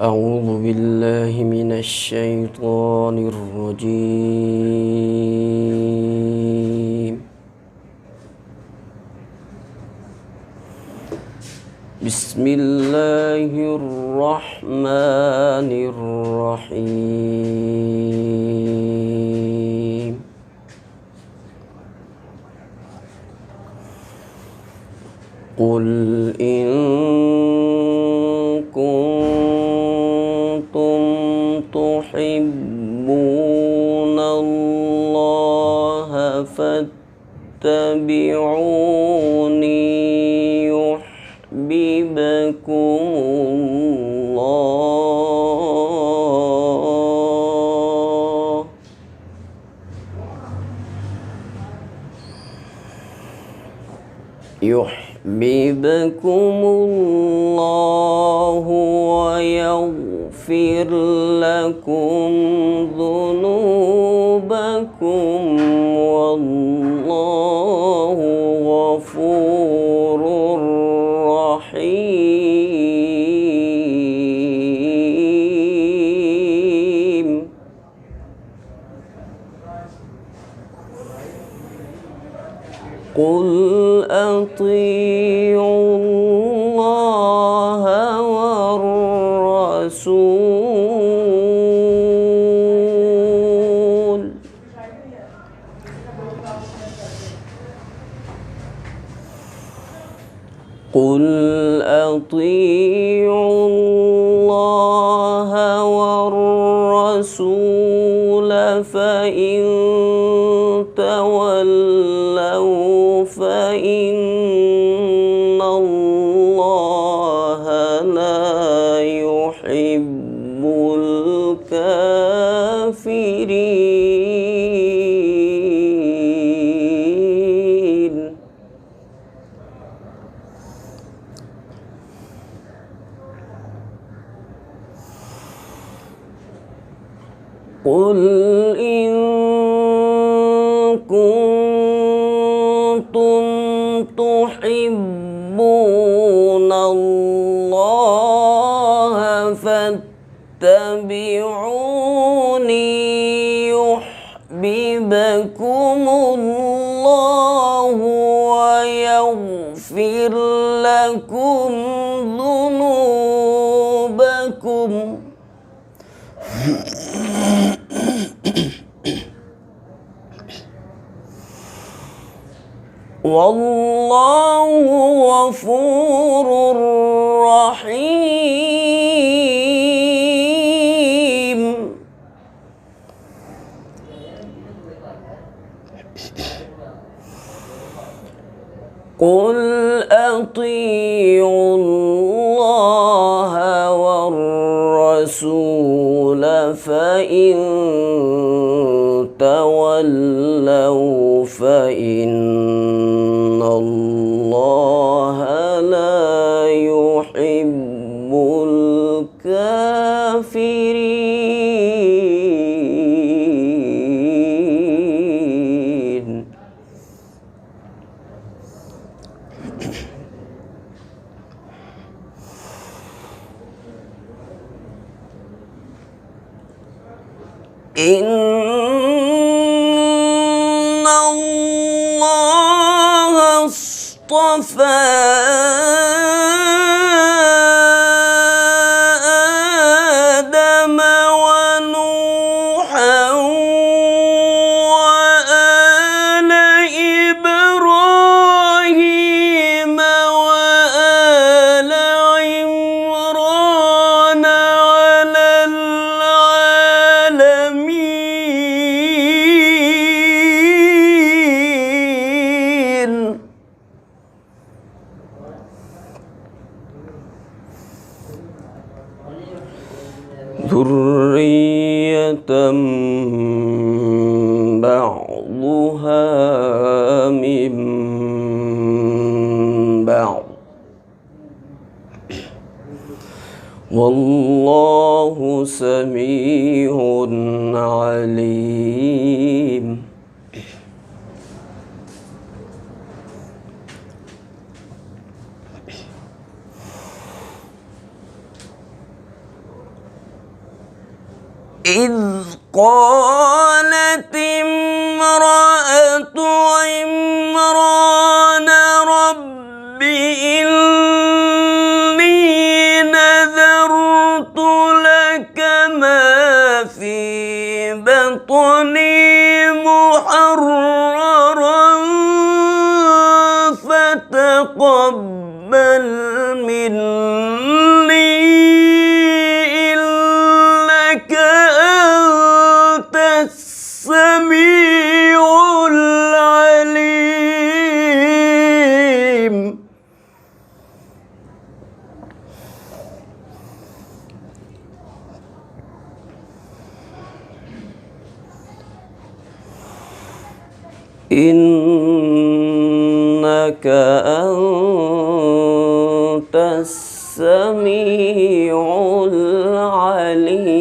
أعوذ بالله من الشيطان الرجيم. بسم الله الرحمن الرحيم. قل إن كنتم تحبون الله فاتبعوني يحببكم الله يحببكم الله ويغفر لكم ذنوبكم والله غفور رحيم. قل أطيعوا الله والرسول قل أطيعوا الله والرسول فإن تولوا فإن الله لا يحب الكافرين. قل إن كنتم تحبون الله فاتبعوني يحببكم الله ويغفر لكم ذنوبكم والله غفور رحيم. قل أطيعوا الله والرسول فإن تولوا فإن الله لا يحب الكافرين. إن الله اصطفى آدم ونوحا وآل إبراهيم وآل عمران على العالمين. ذرية بعضها من بعض والله سميع عليم. إذ قالت امرأة عمران رب إني نذرت لك ما في بطني محررا فتقبل مني إنك أنت السميع العليم. إنك أنت السميع العليم.